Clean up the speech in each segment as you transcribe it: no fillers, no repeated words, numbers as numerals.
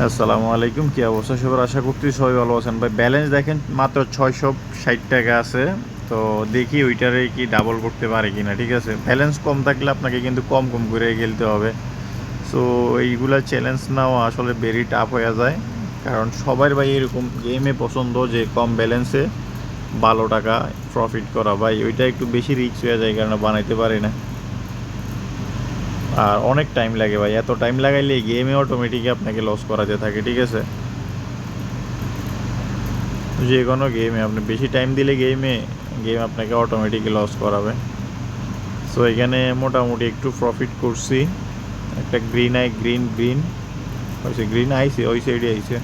আসসালামু আলাইকুম, কি অবস্থা সবার? আশা করছি সবাই ভালো আছেন। ভাই ব্যালেন্স দেখেন মাত্র 660 টাকা আছে। তো দেখি ওইটারে কি ডাবল করতে পারে কিনা। ঠিক আছে, ব্যালেন্স কম থাকলে আপনাকে কিন্তু কম কম করে খেলতে হবে। সো এইগুলা চ্যালেঞ্জ নেওয়া আসলে ভেরি টাফ হয়ে যায়, কারণ সবার ভাই এরকম গেমে পছন্দ যে কম ব্যালেন্সে ভালো টাকা প্রফিট করা। ভাই ওইটা একটু বেশি রিস্ক হয়ে যায়, কারণ বানাইতে পারি না আর অনেক টাইম লাগে ভাই। এত টাইম লাগাইলে গেমে অটোমেটিকই আপনাকে লস করাতে থাকে। ঠিক আছে, যে কোনো গেমে আপনি বেশি টাইম দিলে গেম আপনাকে অটোমেটিকলি লস করাবে। সো এখানে মোটামুটি একটু প্রফিট করছি। একটা গ্রিন আই গ্রিন গ্রিন হয়েছে, গ্রিন আইছে ওই সাইডে আইছে।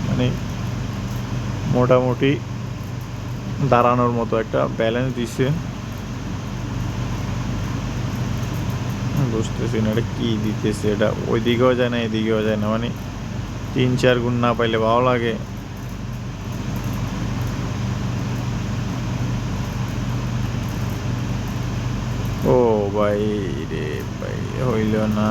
মানে মোটামুটি দাঁড়ানোর মতো একটা ব্যালেন্স দিছে। বুঝতেছি না এটা কী দিতেছে, এটা ওইদিকেও যায় না এদিকেও যায় না, মানে 3-4 গুণ না পাইলে ভালো লাগে। ও ভাই রে ভাই, হইল না।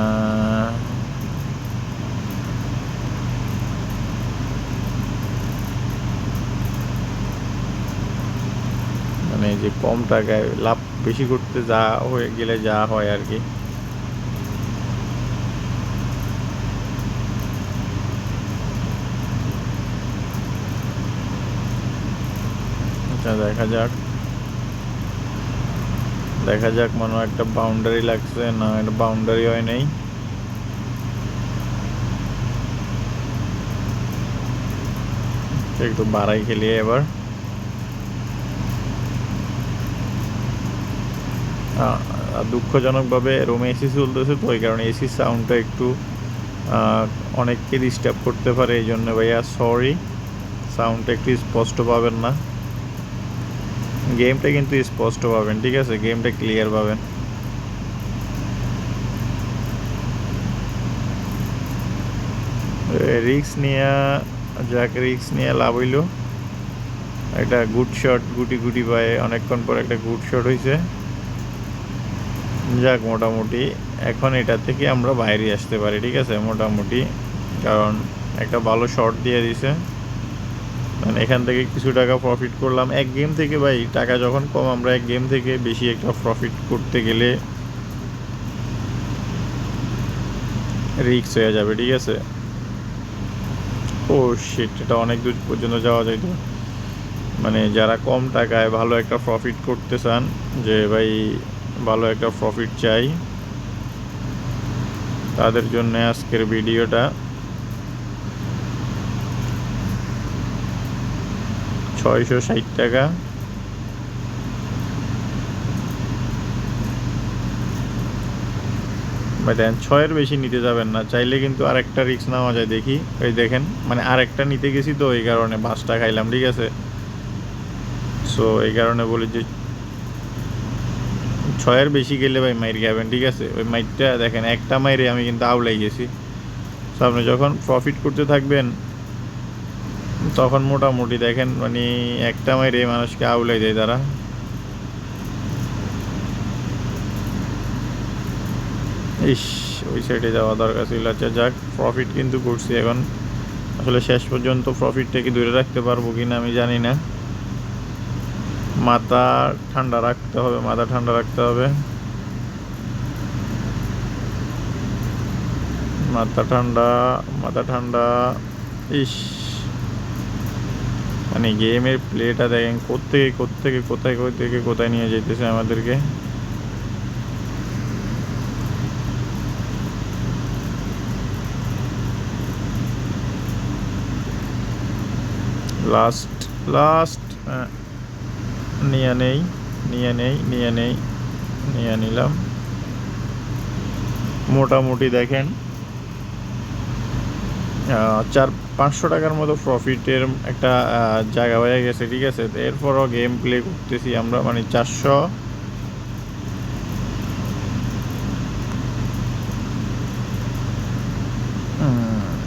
মানে যে কম টাকায় লাভ বেশি করতে যা হয়ে গেলে যা হয় আর কি। আচ্ছা দেখা যাক মনে হয় একটা বাউন্ডারি লাগছে না, এটা বাউন্ডারি হয় নাই। একটু বাড়াই খেলিয়ে এবার। দুঃখজনকভাবে রুমে এসি চলতেছে, তো ওই কারণে এসির সাউন্ডটা একটু অনেককে ডিস্টার্ব করতে পারে। এই জন্য ভাইয়া সরি, সাউন্ডটা একটু স্পষ্ট পাবেন না। গেমটা কিন্তু স্পষ্ট পাবেন, ঠিক আছে, গেমটা ক্লিয়ার পাবেন। রিক্স নিয়ে যাক, রিক্স নিয়ে লাভ হইল। একটা গুড শট, গুটি গুটি পায়ে অনেকক্ষণ পর একটা গুড শট হয়েছে। যাক মোটামুটি এখন এটা থেকে আমরা বাইরে আসতে পারি। ঠিক আছে মোটামুটি, কারণ একটা ভালো শট দিয়ে দিছে। মানে এখান থেকে কিছু টাকা প্রফিট করলাম এক গেম থেকে। ভাই টাকা যখন কম, আমরা এক গেম থেকে বেশি একটা প্রফিট করতে গেলে রিস্ক হয়ে যাবে। ঠিক আছে, ও শিট, এটা অনেক দূর পর্যন্ত যাওয়া যায় তো। মানে যারা কম টাকায় ভালো একটা প্রফিট করতে চান, যে ভাই ভালো একটা প্রফিট চাই, তাদের জন্য আজকের ভিডিওটা। 660 টাকা। ভাই দেন 6-এর বেশি নিতে যাবেন না, চাইলে কিন্তু আরেকটা রিস্ক নেওয়া যায়। দেখি ওই দেখেন, মানে আরেকটা নিতে গেছি তো এই কারণে বাসটা খাইলাম। ঠিক আছে, সো এই কারণে বলি যে 6-এর বেশি গেলে ভাই মাইর খাবেন। ঠিক আছে, ওই মাইরটা দেখেন, একটা মাইরে আমি কিন্তু আউলাই গেছি। সো আপনি যখন প্রফিট করতে থাকবেন তখন মোটামুটি দেখেন, মানে একটা মাইরে মানুষকে আউলাই দেয় তারা। ইস, ওই সাইডে যাওয়া দরকার ছিল। আচ্ছা যাক, প্রফিট কিন্তু করছি এখন। আসলে শেষ পর্যন্ত প্রফিটটা কি ধরে রাখতে পারবো কি না আমি জানি না। মাথা ঠান্ডা রাখতে হবে, মাথা ঠান্ডা রাখতে হবে, মাথা ঠান্ডা, মাথা ঠান্ডা। ইস, মানে গেমের প্লেটা দেখেন কোথায় নিয়ে যেতেছে আমাদেরকে। লাস্ট লাস্ট নিয়ে নেই, নিয়ে নিলাম। মোটামুটি দেখেন 400-500 টাকার মতো প্রফিটের একটা জায়গা হয়ে গেছে। ঠিক আছে, এরপরও গেম প্লে করতেছি আমরা, মানে 400।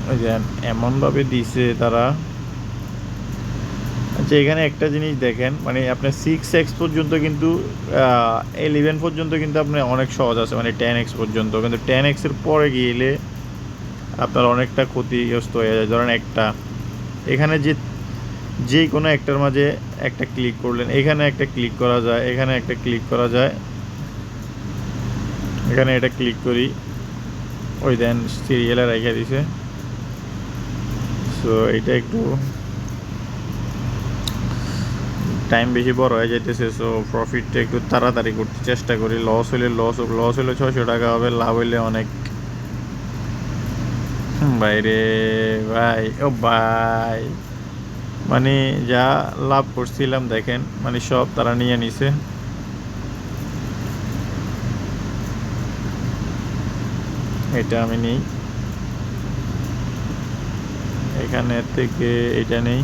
ওই যে এমনভাবে দিছে তারা, আচ্ছা, এখানে একটা জিনিস দেখেন, মানে আপনার 6x পর্যন্ত কিন্তু 11 পর্যন্ত কিন্তু আপনার অনেক সহজ আছে, মানে 10x পর্যন্ত, কিন্তু 10x এর পরে গেলে আপনার অনেকটা ক্ষতিগ্রস্ত হয়ে যায়। ধরেন একটা এখানে যে কোনো একটার মাঝে একটা ক্লিক করলেন, এখানে একটা ক্লিক করা যায়, এখানে একটা ক্লিক করা যায়, এখানে এটা ক্লিক করি, ওই দেন সিরিয়ালে রেখে দিছে। সো এটা একটু টাইম বেশি বড় হয়ে যাইতেছে। সো প্রফিটটা একটু তাড়াতাড়ি করতে চেষ্টা করি। লস হলে 600 টাকা হবে, লাভ হইলে অনেক। বাইরে ভাই, ও ভাই, মানে যা লাভ করছিলাম দেখেন, মানে সব তারা নিয়ে নিছে। এটা আমি নেই, এখানে থেকে এটা নেই,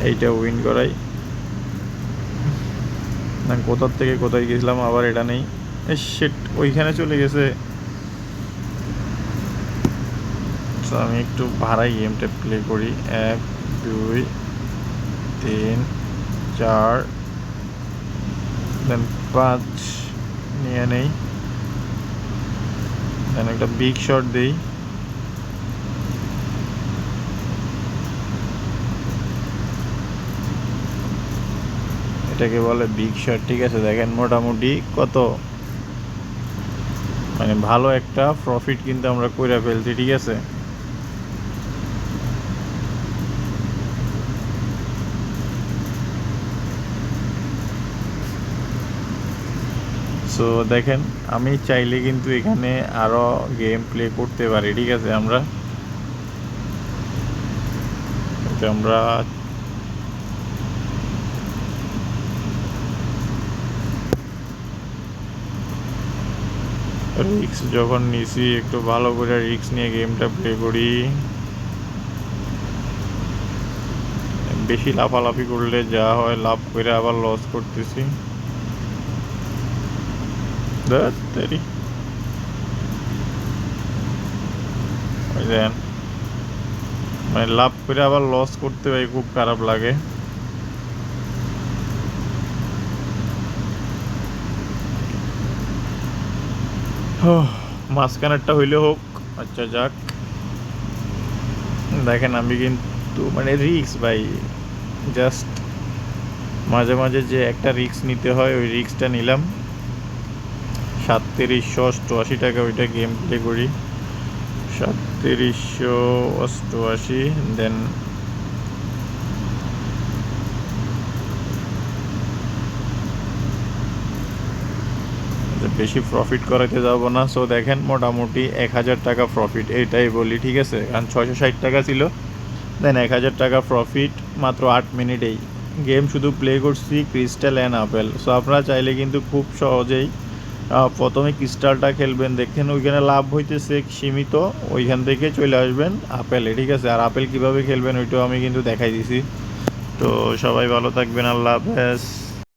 এইটা উইন করাই। না, কোথার থেকে কোথায় গেছিলাম, আবার এটা নেই, শিট ওইখানে চলে গেছে। তো আমি একটু ভাড়াই গেমটা প্লে করি। 1 2 3 4 দেন 5 নিয়ে নেই, দেন একটা বিগ শট দিই। এটাকে বলে বিগ শট, ঠিক আছে। দেখেন মোটামুটি কত, মানে ভালো একটা প্রফিট কিন্তু আমরা কইরা ফেলছি, ঠিক আছে। সো দেখেন, আমি চাইলে কিন্তু এখানে আরো গেম প্লে করতে পারি, ঠিক আছে। আমরা রিক্স যখন নিছি, একটু ভালো করে রিক্স নিয়ে গেমটা প্লে করি। বেশি লাফালাফি করলে যা হয়, লাভ করে আবার লস করতেছি। মানে লাভ করে আবার লস করতে ভাই খুব খারাপ লাগে। মাঝখানেরটা হইলে হোক। আচ্ছা যাক, দেখেন আমি কিন্তু মানে রিক্স ভাই, জাস্ট মাঝে মাঝে যে একটা রিক্স নিতে হয়, ওই রিক্সটা নিলাম। 3788 টাকা ওইটা গেম প্লে করি। 3788, দেন বেশি প্রফিট করাতে যাব না। সো দেখেন মোটামুটি 1000 টাকা প্রফিট, এইটাই বলি, ঠিক আছে। কারণ 660 টাকা ছিল, দেন 1000 টাকা প্রফিট মাত্র 8 মিনিটেই। গেম শুধু প্লে করছি ক্রিস্টাল অ্যান্ড আপেল। সো আপনারা চাইলে কিন্তু খুব সহজেই প্রথমে ক্রিস্টালটা খেলবেন, দেখেন ওইখানে লাভ হইতেছে সীমিত, ওইখান থেকে চলে আসবেন আপেলে, ঠিক আছে। আর আপেল কীভাবে খেলবেন ওইটাও আমি কিন্তু দেখাই দিছি। তো সবাই ভালো থাকবেন, আল্লাহ হাফেজ।